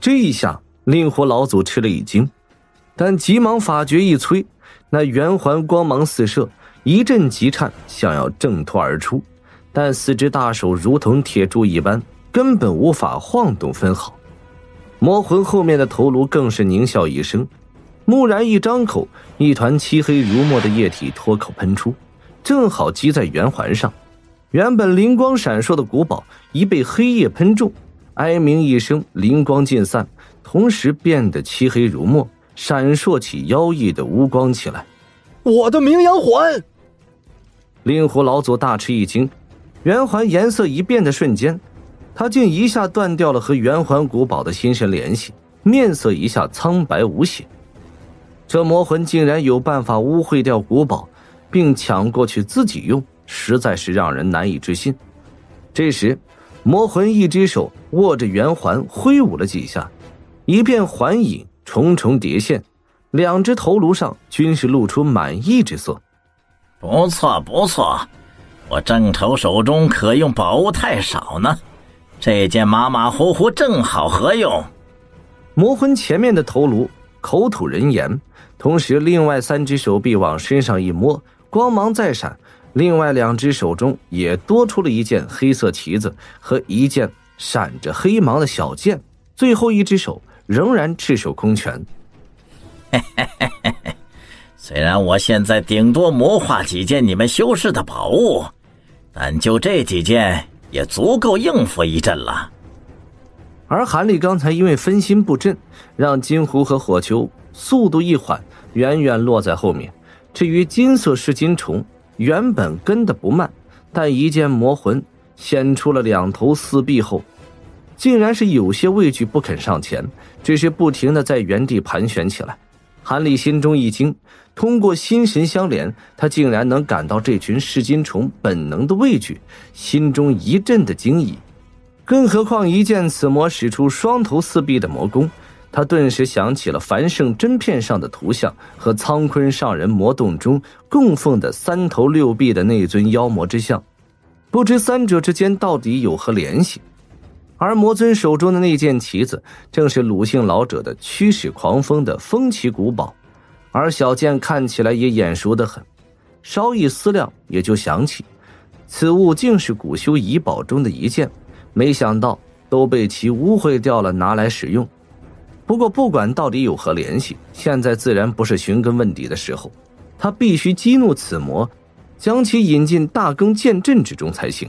这一下令狐老祖吃了一惊，但急忙法诀一催，那圆环光芒四射，一阵急颤，想要挣脱而出，但四只大手如同铁柱一般，根本无法晃动分毫。魔魂后面的头颅更是狞笑一声，蓦然一张口，一团漆黑如墨的液体脱口喷出，正好击在圆环上。原本灵光闪烁的古堡已被黑夜喷中，哀鸣一声，灵光尽散，同时变得漆黑如墨，闪烁起妖异的乌光起来。我的明阳环！令狐老祖大吃一惊，圆环颜色一变的瞬间，他竟一下断掉了和圆环古堡的心神联系，面色一下苍白无血。这魔魂竟然有办法污秽掉古堡，并抢过去自己用，实在是让人难以置信。这时魔魂一只手握着圆环挥舞了几下，一片环影重重叠现，两只头颅上均是露出满意之色。不错不错，我正愁手中可用宝物太少呢，这件马马虎虎正好合用。魔魂前面的头颅口吐人言，同时另外三只手臂往身上一摸，光芒再闪，另外两只手中也多出了一件黑色旗子和一件闪着黑芒的小剑，最后一只手仍然赤手空拳。虽然我现在顶多魔化几件你们修士的宝物，但就这几件也足够应付一阵了。而韩立刚才因为分心布阵，让金狐和火球速度一缓，远远落在后面。至于金色噬金虫，原本跟得不慢，但一见魔魂显出了两头四臂后，竟然是有些畏惧，不肯上前，只是不停地在原地盘旋起来。韩立心中一惊，通过心神相连，他竟然能感到这群噬金虫本能的畏惧，心中一阵的惊异。更何况一见此魔使出双头四臂的魔功，他顿时想起了繁盛真片上的图像和苍坤上人魔洞中供奉的三头六臂的那尊妖魔之像，不知三者之间到底有何联系。而魔尊手中的那件旗子正是鲁姓老者的驱使狂风的风旗古堡，而小剑看起来也眼熟得很，稍一思量也就想起此物竟是古修遗宝中的一件，没想到都被其污秽掉了，拿来使用。不过不管到底有何联系，现在自然不是寻根问底的时候，他必须激怒此魔，将其引进大更剑阵之中才行。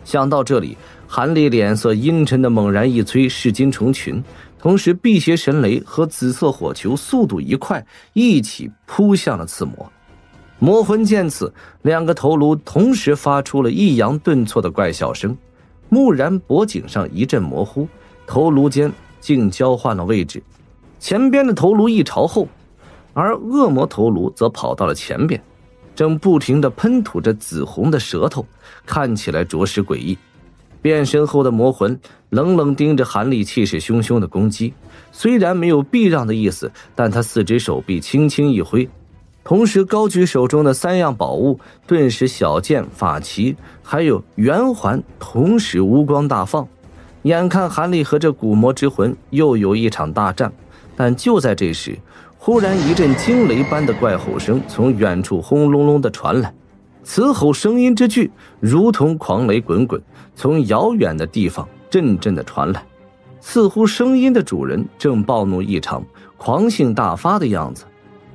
想到这里，韩立脸色阴沉的猛然一催噬金虫群，同时辟邪神雷和紫色火球速度一快，一起扑向了此魔。魔魂见此，两个头颅同时发出了抑扬顿挫的怪笑声，蓦然脖颈上一阵模糊，头颅间竟交换了位置，前边的头颅一朝后，而恶魔头颅则跑到了前边，正不停地喷吐着紫红的舌头，看起来着实诡异。变身后的魔魂冷冷盯着韩立气势汹汹的攻击，虽然没有避让的意思，但他四只手臂轻轻一挥，同时高举手中的三样宝物，顿时小剑、法旗还有圆环同时乌光大放。眼看韩立和这古魔之魂又有一场大战，但就在这时，忽然一阵惊雷般的怪吼声从远处轰隆隆地传来，此吼声音之巨，如同狂雷滚滚，从遥远的地方阵阵地传来，似乎声音的主人正暴怒异常，狂性大发的样子。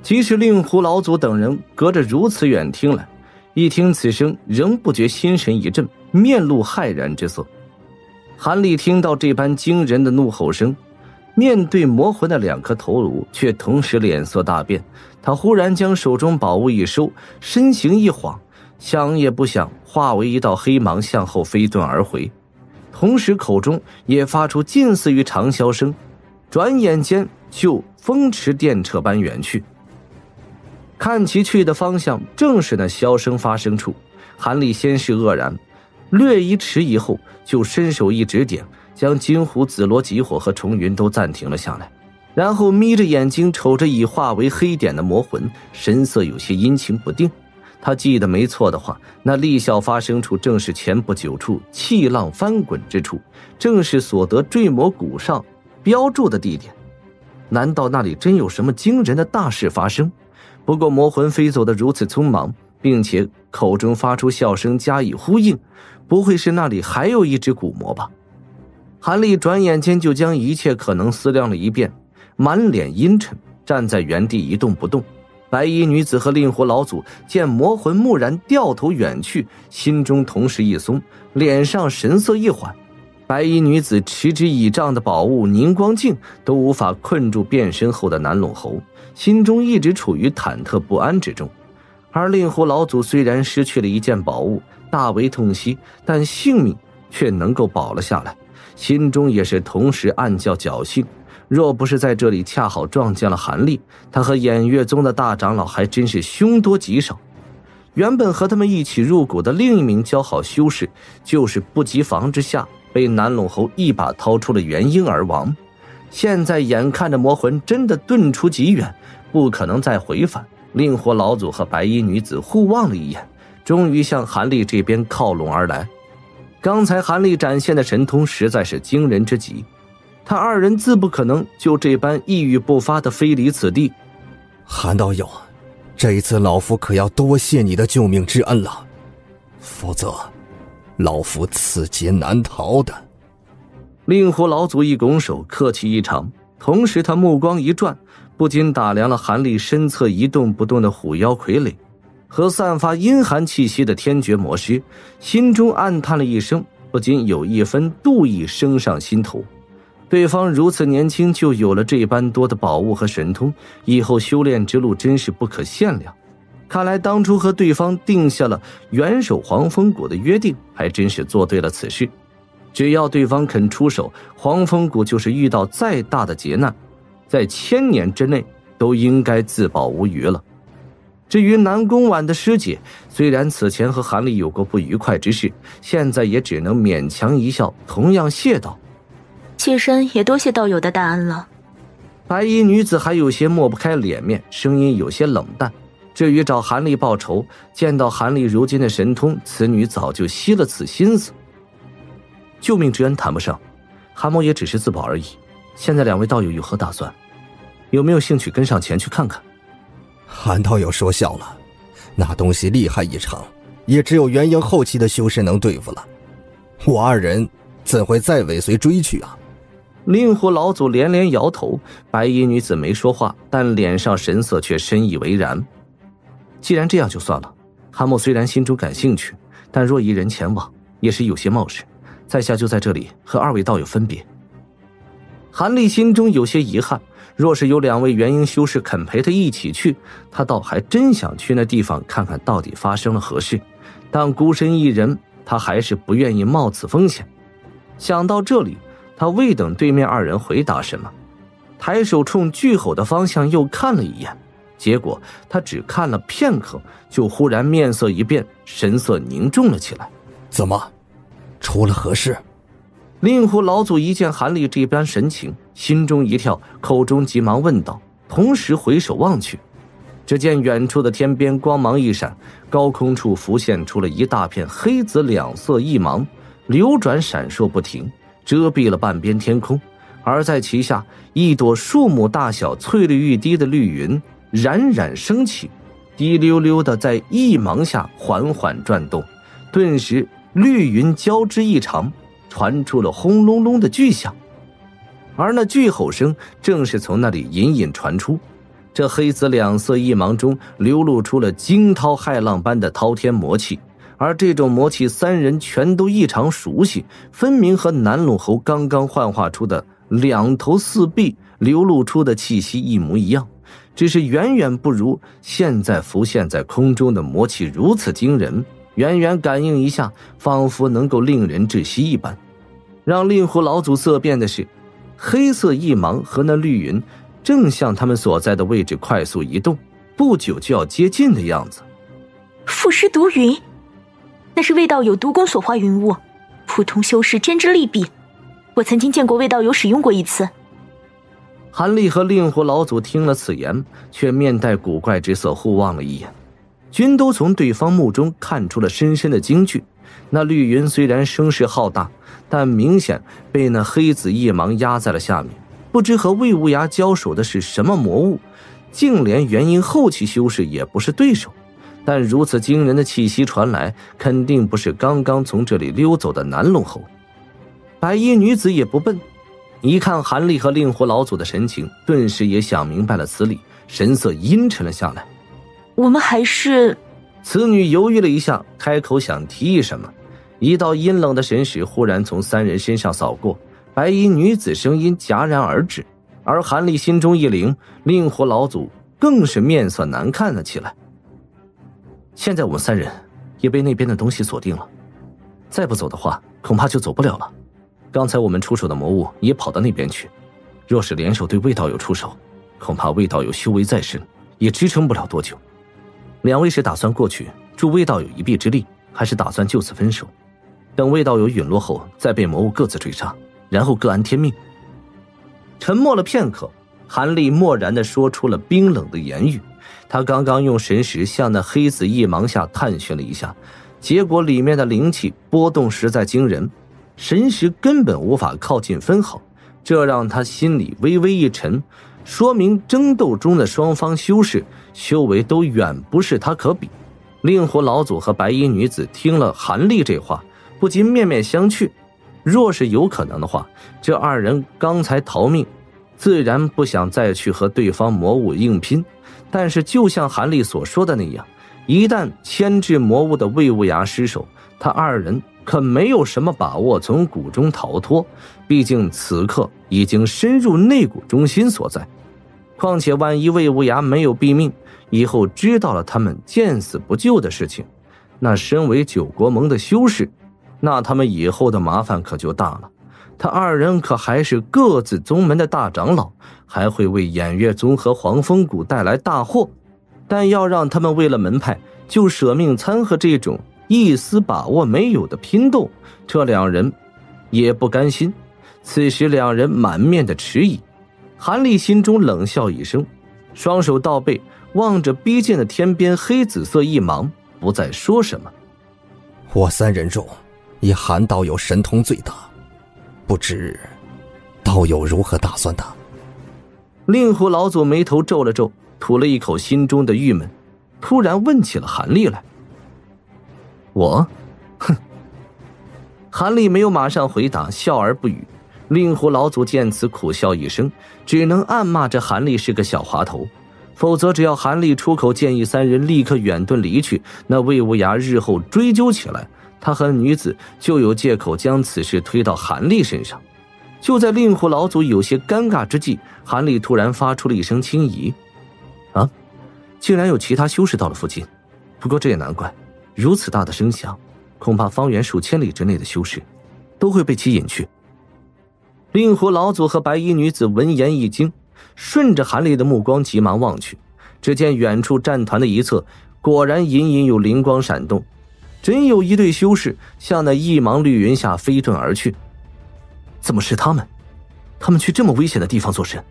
即使令狐老祖等人隔着如此远听来，一听此声仍不觉心神一震，面露骇然之色。韩立听到这般惊人的怒吼声，面对魔魂的两颗头颅却同时脸色大变，他忽然将手中宝物一收，身形一晃，想也不想化为一道黑芒向后飞遁而回，同时口中也发出近似于长啸声，转眼间就风驰电掣般远去。看其去的方向正是那箫声发生处，韩立先是愕然，略一迟疑后就伸手一指点，将金狐、紫罗、极火和重云都暂停了下来，然后眯着眼睛瞅着已化为黑点的魔魂，神色有些阴晴不定。他记得没错的话，那厉啸发生处正是前不久处气浪翻滚之处，正是所得坠魔谷上标注的地点。难道那里真有什么惊人的大事发生？不过魔魂飞走的如此匆忙，并且口中发出笑声加以呼应，不会是那里还有一只古魔吧？韩立转眼间就将一切可能思量了一遍，满脸阴沉，站在原地一动不动。白衣女子和令狐老祖见魔魂蓦然掉头远去，心中同时一松，脸上神色一缓。白衣女子持之以杖的宝物凝光镜都无法困住变身后的南陇侯，心中一直处于忐忑不安之中。而令狐老祖虽然失去了一件宝物，大为痛惜，但性命却能够保了下来，心中也是同时暗叫侥幸。若不是在这里恰好撞见了韩立，他和偃月宗的大长老还真是凶多吉少。原本和他们一起入谷的另一名交好修士，就是不及防之下被南陇侯一把掏出了元婴而亡。现在眼看着魔魂真的遁出极远，不可能再回返，令狐老祖和白衣女子互望了一眼，终于向韩立这边靠拢而来。刚才韩立展现的神通实在是惊人之极，他二人自不可能就这般一语不发的飞离此地。韩道友，这一次老夫可要多谢你的救命之恩了，否则老夫此劫难逃的。令狐老祖一拱手，客气异常，同时他目光一转，不禁打量了韩立身侧一动不动的虎妖傀儡和散发阴寒气息的天绝魔师，心中暗叹了一声，不禁有一分妒意升上心头。对方如此年轻就有了这般多的宝物和神通，以后修炼之路真是不可限量。看来当初和对方定下了元首黄风谷的约定，还真是做对了此事。只要对方肯出手，黄风谷就是遇到再大的劫难，在1000年之内都应该自保无虞了。至于南宫婉的师姐，虽然此前和韩立有过不愉快之事，现在也只能勉强一笑，同样谢道：妾身也多谢道友的大恩了。白衣女子还有些抹不开脸面，声音有些冷淡。至于找韩立报仇，见到韩立如今的神通，此女早就息了此心思。救命之恩谈不上，韩某也只是自保而已。现在两位道友有何打算？有没有兴趣跟上前去看看？韩道友说笑了，那东西厉害异常，也只有元婴后期的修士能对付了。我二人怎会再尾随追去啊？令狐老祖连连摇头，白衣女子没说话，但脸上神色却深以为然。既然这样就算了，韩某虽然心中感兴趣，但若一人前往也是有些冒失，在下就在这里和二位道友分别。韩立心中有些遗憾，若是有2位元婴修士肯陪他一起去，他倒还真想去那地方看看到底发生了何事，但孤身一人，他还是不愿意冒此风险。想到这里，他未等对面二人回答什么，抬手冲巨吼的方向又看了一眼，结果他只看了片刻，就忽然面色一变，神色凝重了起来。怎么，出了何事？令狐老祖一见韩立这般神情，心中一跳，口中急忙问道，同时回首望去，只见远处的天边光芒一闪，高空处浮现出了一大片黑紫两色异芒，流转闪烁不停，遮蔽了半边天空。而在其下，一朵树木大小、翠绿欲滴的绿云冉冉升起，滴溜溜的在异芒下缓缓转动，顿时绿云交织异常，传出了轰隆隆的巨响。而那巨吼声正是从那里隐隐传出。这黑紫两色异芒中流露出了惊涛骇浪般的滔天魔气，而这种魔气三人全都异常熟悉，分明和南陇侯刚刚幻化出的2头4臂流露出的气息一模一样，只是远远不如现在浮现在空中的魔气如此惊人，远远感应一下，仿佛能够令人窒息一般。让令狐老祖色变的是，黑色异芒和那绿云正向他们所在的位置快速移动，不久就要接近的样子。赋诗毒云，那是魏道友毒功所化云雾，普通修士真之利弊，我曾经见过魏道友使用过一次。韩立和令狐老祖听了此言，却面带古怪之色，互望了一眼，均都从对方目中看出了深深的惊惧。那绿云虽然声势浩大，但明显被那黑紫异芒压在了下面，不知和魏无涯交手的是什么魔物，竟连元婴后期修士也不是对手。但如此惊人的气息传来，肯定不是刚刚从这里溜走的南龙侯。白衣女子也不笨，一看韩立和令狐老祖的神情，顿时也想明白了此理，神色阴沉了下来。我们还是……此女犹豫了一下，开口想提议什么，一道阴冷的神识忽然从三人身上扫过，白衣女子声音戛然而止，而韩立心中一凛，令狐老祖更是面色难看了起来。现在我们三人也被那边的东西锁定了，再不走的话，恐怕就走不了了。刚才我们出手的魔物也跑到那边去，若是联手对魏道友出手，恐怕魏道友修为再深，也支撑不了多久。两位是打算过去助魏道友一臂之力，还是打算就此分手？等魏道友陨落后，再被魔物各自追杀，然后各安天命。沉默了片刻，韩立默然地说出了冰冷的言语。他刚刚用神识向那黑子一芒下探寻了一下，结果里面的灵气波动实在惊人，神识根本无法靠近分毫，这让他心里微微一沉，说明争斗中的双方修士修为都远不是他可比。令狐老祖和白衣女子听了韩立这话，不禁面面相觑。若是有可能的话，这二人刚才逃命，自然不想再去和对方魔物硬拼。但是就像韩立所说的那样，一旦牵制魔物的魏无涯失手，他二人可没有什么把握从谷中逃脱，毕竟此刻已经深入内谷中心所在。况且万一魏无涯没有毙命，以后知道了他们见死不救的事情，那身为九国盟的修士，那他们以后的麻烦可就大了。他二人可还是各自宗门的大长老，还会为偃月宗和黄风谷带来大祸，但要让他们为了门派就舍命参和这种一丝把握没有的拼斗，这两人也不甘心。此时两人满面的迟疑，韩立心中冷笑一声，双手倒背，望着逼近的天边黑紫色一芒，不再说什么。我三人中，以韩道友神通最大，不知道友如何打算的？令狐老祖眉头皱了皱，吐了一口心中的郁闷，突然问起了韩立来。我？哼！韩立没有马上回答，笑而不语。令狐老祖见此苦笑一声，只能暗骂这韩立是个小滑头。否则只要韩立出口建议三人立刻远遁离去，那魏无涯日后追究起来，他和女子就有借口将此事推到韩立身上。就在令狐老祖有些尴尬之际，韩立突然发出了一声轻疑：啊，竟然有其他修士到了附近。不过这也难怪，如此大的声响，恐怕方圆数千里之内的修士都会被其引去。令狐老祖和白衣女子闻言一惊，顺着韩立的目光急忙望去，只见远处战团的一侧果然隐隐有灵光闪动，真有一队修士向那一芒绿云下飞遁而去。怎么是他们？他们去这么危险的地方做甚？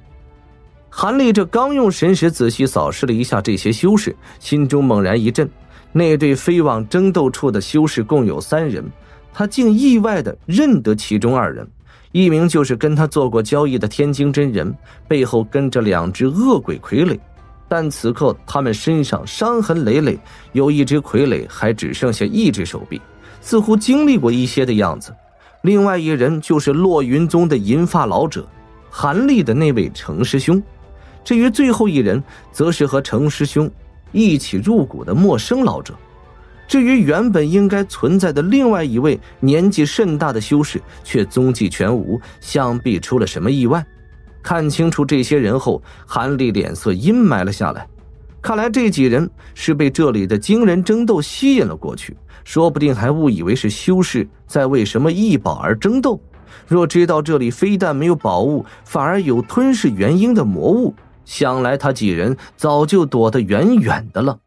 韩立这刚用神识仔细扫视了一下这些修士，心中猛然一震。那队飞往争斗处的修士共有3人，他竟意外地认得其中2人，一名就是跟他做过交易的天津真人，背后跟着2只恶鬼傀儡，但此刻他们身上伤痕累累，有一只傀儡还只剩下1只手臂，似乎经历过一些的样子。另外一人就是落云宗的银发老者，韩立的那位程师兄。至于最后一人，则是和程师兄一起入谷的陌生老者。至于原本应该存在的另外一位年纪甚大的修士，却踪迹全无，想必出了什么意外。看清楚这些人后，韩立脸色阴霾了下来。看来这几人是被这里的惊人争斗吸引了过去，说不定还误以为是修士在为什么异宝而争斗。若知道这里非但没有宝物，反而有吞噬元婴的魔物，想来他几人早就躲得远远的了。